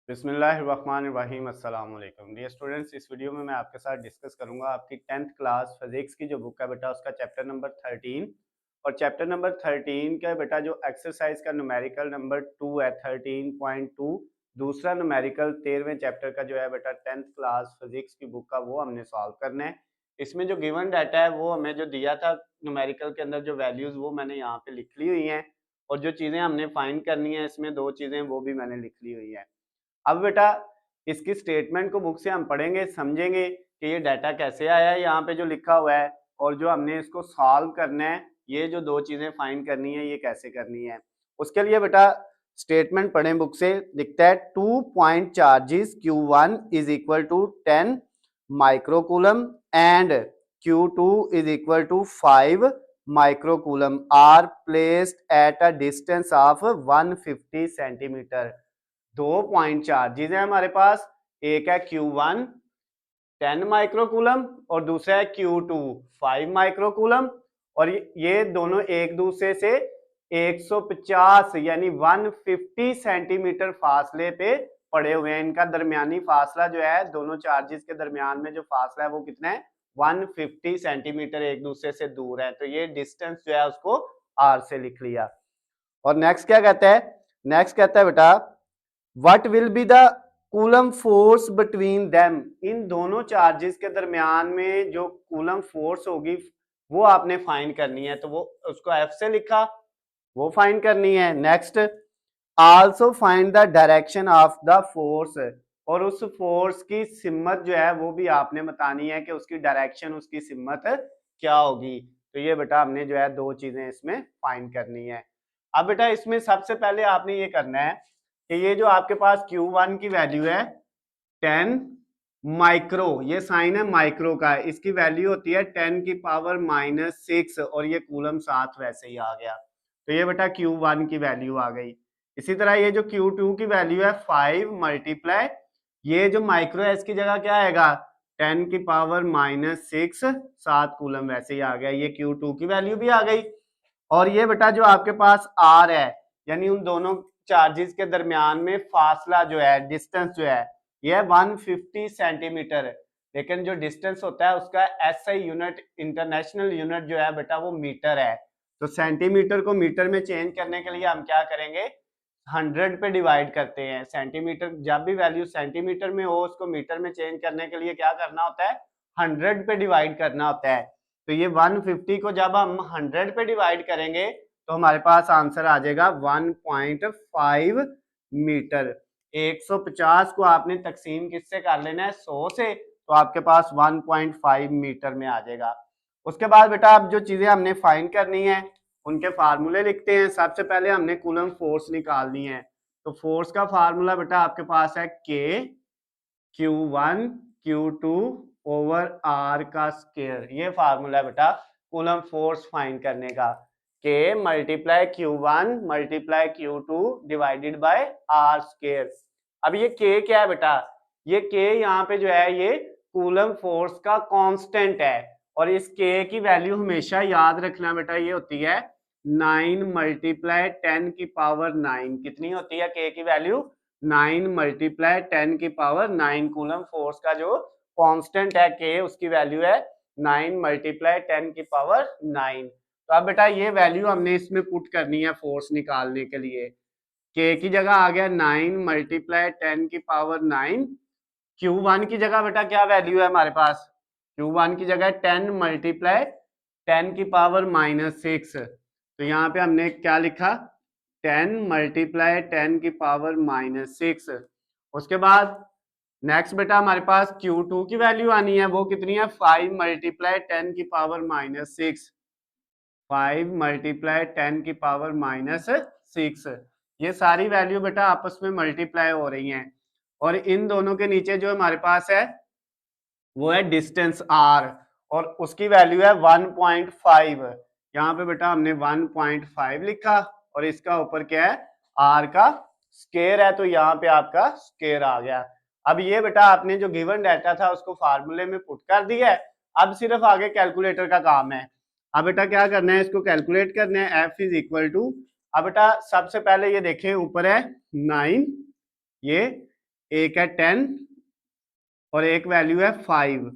बिस्मिल्लाहिर्रहमानिर्रहीम अस्सलाम वालेकुम डियर स्टूडेंट्स। इस वीडियो में मैं आपके साथ डिस्कस करूंगा आपकी 10th क्लास फिजिक्स की जो बुक है बेटा उसका चैप्टर नंबर 13 और चैप्टर नंबर 13 का बेटा जो एक्सरसाइज का न्यूमेरिकल नंबर 2 है 13.2। दूसरा न्यूमेरिकल 13वें चैप्टर का जो है बेटा 10th क्लास फिजिक्स की बुक का वो हमने सॉल्व करना है। इसमें जो गिवन डाटा है वो हमें जो दिया था न्यूमेरिकल के अंदर जो वैल्यूज वो मैंने यहाँ पे लिख ली हुई हैं और जो चीज़ें हमने फाइंड करनी है इसमें दो चीज़ें वो भी मैंने लिख ली हुई हैं। अब बेटा इसकी स्टेटमेंट को बुक से हम पढ़ेंगे, समझेंगे कि ये डाटा कैसे आया है यहाँ पे जो लिखा हुआ है और जो हमने इसको सॉल्व करना है, ये जो दो चीजें फाइंड करनी है ये कैसे करनी है। उसके लिए बेटा स्टेटमेंट पढ़ें बुक से। दिखता है 2 point charges Q1 is equal to 10 microcoulomb and Q2 is equal to 5 microcoulomb are placed at a distance of 150 centimetre. दो पॉइंट चार्जेस है हमारे पास, एक है Q1 10 माइक्रोकूलम और दूसरा है Q2 5 माइक्रोकूलम और ये दोनों एक दूसरे से 150 यानी 150 सेंटीमीटर फासले पे पड़े हुए हैं। इनका दरमियानी फासला जो है दोनों चार्जेस के दरमियान में जो फासला है वो कितना है 150 सेंटीमीटर एक दूसरे से दूर है। तो ये डिस्टेंस जो है उसको R से लिख लिया। और नेक्स्ट क्या कहता है, नेक्स्ट कहता है बेटा what will be the coulomb force between them. इन दोनों चार्जेस के दरमियान में जो कूलम फोर्स होगी वो आपने फाइंड करनी है। तो वो उसको F से लिखा, वो फाइंड करनी है। Next also find the direction of the force, और उस फोर्स की सिमत जो है वो भी आपने बतानी है कि उसकी डायरेक्शन उसकी सिमत क्या होगी। तो ये बेटा हमने जो है दो चीजें इसमें फाइंड करनी है। अब बेटा इसमें सबसे पहले आपने ये करना है कि ये जो आपके पास Q1 की वैल्यू है 10 माइक्रो, ये साइन है माइक्रो का, इसकी वैल्यू होती है 10 की पावर -6 और ये कूलम साथ वैसे ही आ गया। तो ये बेटा Q1 की वैल्यू आ गई। इसी तरह ये जो Q2 की वैल्यू है 5 मल्टीप्लाई, ये जो माइक्रो है इसकी जगह क्या आएगा 10 की पावर -6 7 कूलम वैसे ही आ गया। ये Q2 की वैल्यू भी आ गई। और ये बेटा जो आपके पास R है यानी उन दोनों चार्जेस के दरमियान में फासला जो है डिस्टेंस जो है ये 150 सेंटीमीटर, लेकिन जो डिस्टेंस होता है उसका SI यूनिट इंटरनेशनल यूनिट जो है बेटा वो मीटर है। तो सेंटीमीटर को मीटर में चेंज करने के लिए हम क्या करेंगे 100 पे डिवाइड करते हैं। सेंटीमीटर जब भी वैल्यू सेंटीमीटर में हो उसको मीटर में चेंज करने के लिए क्या करना होता है 100 पे डिवाइड करना होता है। तो ये 150 को जब हम 100 पे डिवाइड करेंगे तो हमारे पास आंसर आ जाएगा 1.5 मीटर। 150 को आपने तकसीम किससे कर लेना है 100 से, तो आपके पास 1.5 मीटर में आ जाएगा। उसके बाद बेटा अब जो चीजें हमने फाइंड करनी है उनके फार्मूले लिखते हैं। सबसे पहले हमने कूलम फोर्स निकालनी है। तो फोर्स का फार्मूला बेटा आपके पास है K Q1 Q2 over R का स्क्वायर। ये फार्मूला है बेटा कूलम फोर्स फाइंड करने का। K multiply Q1 multiply Q2 divided by R square. अब ये K क्या है बेटा, ये K यहाँ पे जो है ये कूलम फोर्स का कांस्टेंट है और इस K की वैल्यू हमेशा याद रखना बेटा ये होती है 9 मल्टीप्लाई 10 की पावर 9। कितनी होती है K की वैल्यू 9 मल्टीप्लाई 10 की पावर 9। कूलम फोर्स का जो कांस्टेंट है K उसकी वैल्यू है 9 मल्टीप्लाई 10 की पावर 9। तो अब बेटा ये वैल्यू हमने इसमें पुट करनी है फोर्स निकालने के लिए। K की जगह आ गया 9 मल्टीप्लाई 10 की पावर 9। Q1 की जगह बेटा क्या वैल्यू है हमारे पास, Q1 की जगह 10 मल्टीप्लाई 10 की पावर -6। तो यहाँ पे हमने क्या लिखा 10 मल्टीप्लाई 10 की पावर -6। उसके बाद नेक्स्ट बेटा हमारे पास Q2 की वैल्यू आनी है, वो कितनी है 5 मल्टीप्लाई 10 की पावर -6। 5 मल्टीप्लाई 10 की पावर -6। ये सारी वैल्यू बेटा आपस में मल्टीप्लाई हो रही हैं और इन दोनों के नीचे जो हमारे पास है वो है डिस्टेंस R और उसकी वैल्यू है 1.5। यहाँ पे बेटा हमने 1.5 लिखा और इसका ऊपर क्या है R का स्क्वायर है, तो यहाँ पे आपका स्क्वायर आ गया। अब ये बेटा आपने जो गिवन डाटा था उसको फार्मूले में पुट कर दिया है। अब सिर्फ आगे कैलकुलेटर का काम है। अब बेटा क्या करना है इसको कैलकुलेट करना है। F इज इक्वल टू, अब बेटा सबसे पहले ये देखें ऊपर है 9, ये एक है 10 और एक वैल्यू है 5।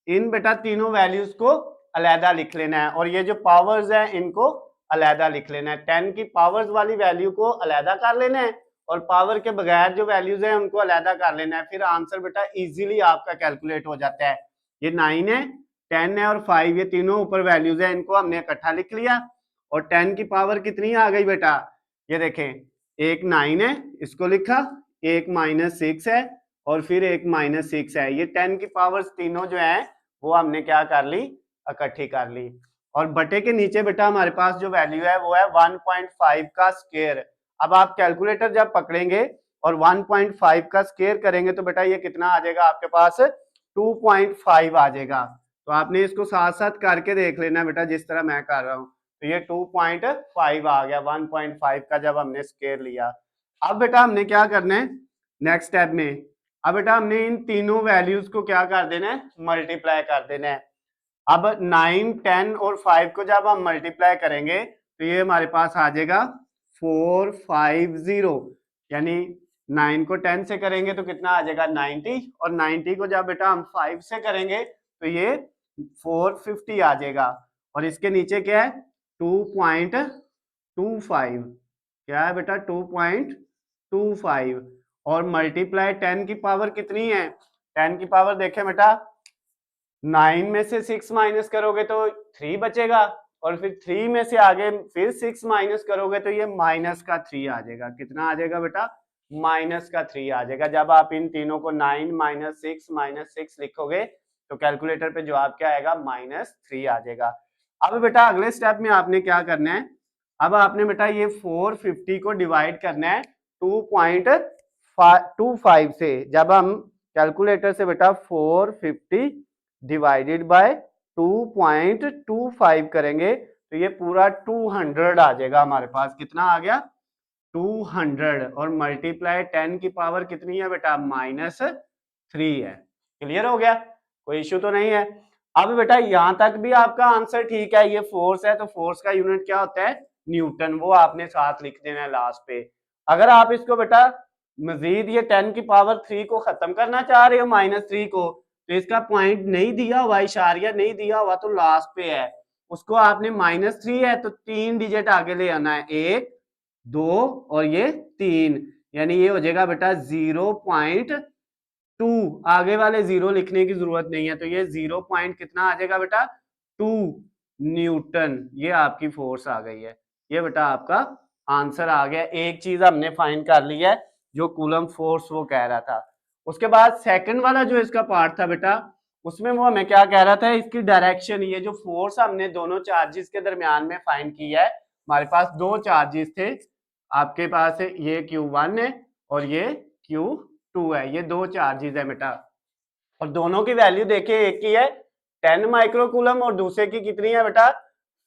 इन बेटा तीनों वैल्यूज को अलहदा लिख लेना है और ये जो पावर्स है इनको अलहदा लिख लेना है। 10 की पावर्स वाली वैल्यू को अलहदा कर लेना है और पावर के बगैर जो वैल्यूज है उनको अलहदा कर लेना है। फिर आंसर बेटा इजीली आपका कैलकुलेट हो जाता है। ये 9 है, 10 है और 5, ये तीनों ऊपर वैल्यूज है, इनको हमने इकट्ठा लिख लिया। और 10 की पावर कितनी आ गई बेटा, ये देखें, एक 9 है, इसको लिखा, एक -6 है और फिर एक -6 है। ये 10 की पावर्स तीनों जो है वो हमने क्या कर ली, इकट्ठी कर ली। और बटे के नीचे बेटा हमारे पास जो वैल्यू है वो है 1.5 का स्क्वायर। अब आप कैलकुलेटर जब पकड़ेंगे और 1.5 का स्क्वायर करेंगे तो बेटा ये कितना आ जाएगा आपके पास, 2.5 आ जाएगा। तो आपने इसको साथ साथ करके देख लेना बेटा, जिस तरह मैं कर रहा हूँ। तो ये 2.5 आ गया 1.5 का जब हमने स्क्वायर लिया। अब बेटा हमने क्या करना है नेक्स्ट स्टेप में, अब बेटा हमने इन तीनों वैल्यूज को क्या कर देना है, मल्टीप्लाई कर देना है। अब 9, 10 और 5 को जब हम मल्टीप्लाई करेंगे तो ये हमारे पास आ जाएगा 450, यानी 9 को 10 से करेंगे तो कितना आ जाएगा 90, और 90 को जब बेटा हम 5 से करेंगे तो ये 450 आ जाएगा। और इसके नीचे क्या है 2.25, क्या है बेटा 2.25, और मल्टीप्लाई 10 की पावर कितनी है, 10 की पावर देखें बेटा, 9 में से 6 माइनस करोगे तो 3 बचेगा, और फिर 3 में से आगे फिर 6 माइनस करोगे तो ये माइनस का 3 आ जाएगा। कितना आ जाएगा बेटा, माइनस का 3 आ जाएगा। जब आप इन तीनों को 9 - 6 लिखोगे तो कैलकुलेटर पे जवाब क्या आएगा, -3 आ जाएगा। अब बेटा अगले स्टेप में आपने क्या करना है, अब आपने बेटा ये 450 को डिवाइड करना है 2.25 से। जब हम कैलकुलेटर से बेटा 450 डिवाइडेड बाय 2.25 करेंगे तो ये पूरा 200 आ जाएगा हमारे पास। कितना आ गया, 200, और मल्टीप्लाई 10 की पावर कितनी है बेटा, -3 है। क्लियर हो गया, कोई इश्यू तो नहीं है। अब बेटा यहां तक भी आपका आंसर ठीक है, ये फोर्स है तो फोर्स का यूनिट क्या होता है, न्यूटन, वो आपने साथ लिख देना है लास्ट पे। अगर आप इसको बेटा मजीद ये 10 की पावर 3 को खत्म करना चाह रहे हो, -3 को, तो इसका पॉइंट नहीं दिया हुआ, इशारिया नहीं दिया हुआ, तो लास्ट पे है, उसको आपने -3 है तो 3 डिजिट आगे ले आना है, 1 2 और ये 3, यानी ये हो जाएगा बेटा 0.2, आगे वाले 0 लिखने की जरूरत नहीं है, तो ये 0 पॉइंट कितना आ जाएगा बेटा, 2 न्यूटन। ये आपकी फोर्स आ गई है, ये बेटा आपका आंसर आ गया। एक चीज हमने फाइंड कर ली है जो कूलम फोर्स वो कह रहा था। उसके बाद सेकंड वाला जो इसका पार्ट था बेटा, उसमें वो हमें क्या कह रहा था, इसकी डायरेक्शन, ये जो फोर्स हमने दोनों चार्जेस के दरमियान में फाइंड की है, हमारे पास दो चार्जेस थे, आपके पास है ये Q1 है और ये Q2 है, ये दो चार्जेस है बेटा, और दोनों की वैल्यू देखिए, एक की है 10 माइक्रोकूलम और दूसरे की कितनी है बेटा,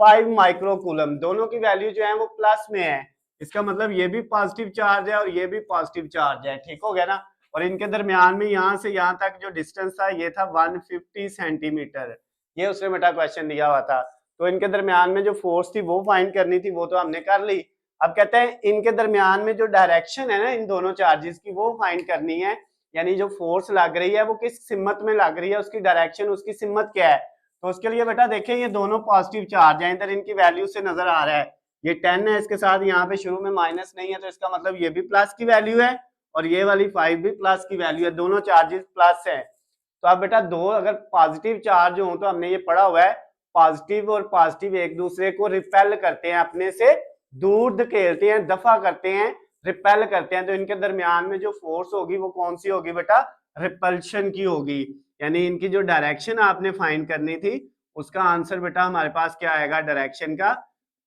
5 माइक्रोकूलम। दोनों की वैल्यू जो है वो प्लस में है, इसका मतलब ये भी पॉजिटिव चार्ज है और ये भी पॉजिटिव चार्ज है, ठीक हो गया ना। और इनके दरमियान में यहां से यहां तक जो डिस्टेंस था ये था 150 सेंटीमीटर, ये उसने बेटा क्वेश्चन दिया हुआ था। तो इनके दरमियान में जो फोर्स थी वो फाइंड करनी थी, वो तो हमने कर ली। अब कहते हैं इनके दरमियान में जो डायरेक्शन है ना इन दोनों चार्जेस की, वो फाइंड करनी है, यानी जो फोर्स लग रही है वो किस सिमत में लग रही है, उसकी डायरेक्शन, उसकी सिमत क्या है। तो उसके लिए बेटा देखें ये दोनों पॉजिटिव चार्ज है, इधर इनकी वैल्यू से नजर आ रहा है, ये 10 है, इसके साथ यहाँ पे शुरू में माइनस नहीं है, तो इसका मतलब ये भी प्लस की वैल्यू है और ये वाली 5 भी प्लस की वैल्यू है, दोनों चार्जेस प्लस है। तो अब बेटा दो अगर पॉजिटिव चार्ज हो, तो हमने ये पढ़ा हुआ है पॉजिटिव और पॉजिटिव एक दूसरे को रिपेल करते हैं, अपने से दूर धकेलते हैं, दफा करते हैं, रिपेल करते हैं, तो इनके दरमियान में जो फोर्स होगी वो कौन सी होगी बेटा, रिपल्शन की होगी। यानी इनकी जो डायरेक्शन आपने फाइंड करनी थी उसका आंसर बेटा हमारे पास क्या आएगा डायरेक्शन का,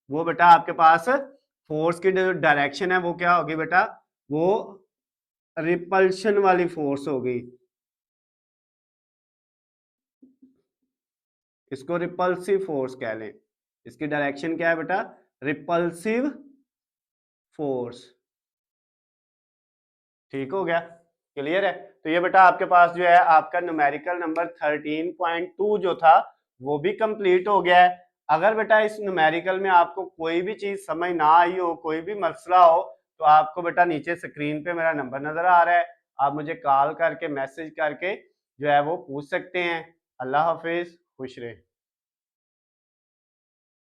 वो बेटा आपके पास फोर्स की जो डायरेक्शन है वो क्या होगी बेटा, वो रिपल्शन वाली फोर्स होगी, इसको रिपल्सिव फोर्स कह लें। इसकी डायरेक्शन क्या है बेटा, रिपल्सिव फोर्स, ठीक हो गया, क्लियर है। तो ये बेटा आपके पास जो है आपका न्यूमेरिकल नंबर 13.2 जो था वो भी कंप्लीट हो गया है। अगर बेटा इस न्यूमेरिकल में आपको कोई भी चीज समझ ना आई हो, कोई भी मसला हो, तो आपको बेटा नीचे स्क्रीन पे मेरा नंबर नजर आ रहा है, आप मुझे कॉल करके, मैसेज करके जो है वो पूछ सकते हैं। अल्लाह हाफ़िज़, खुश रहें।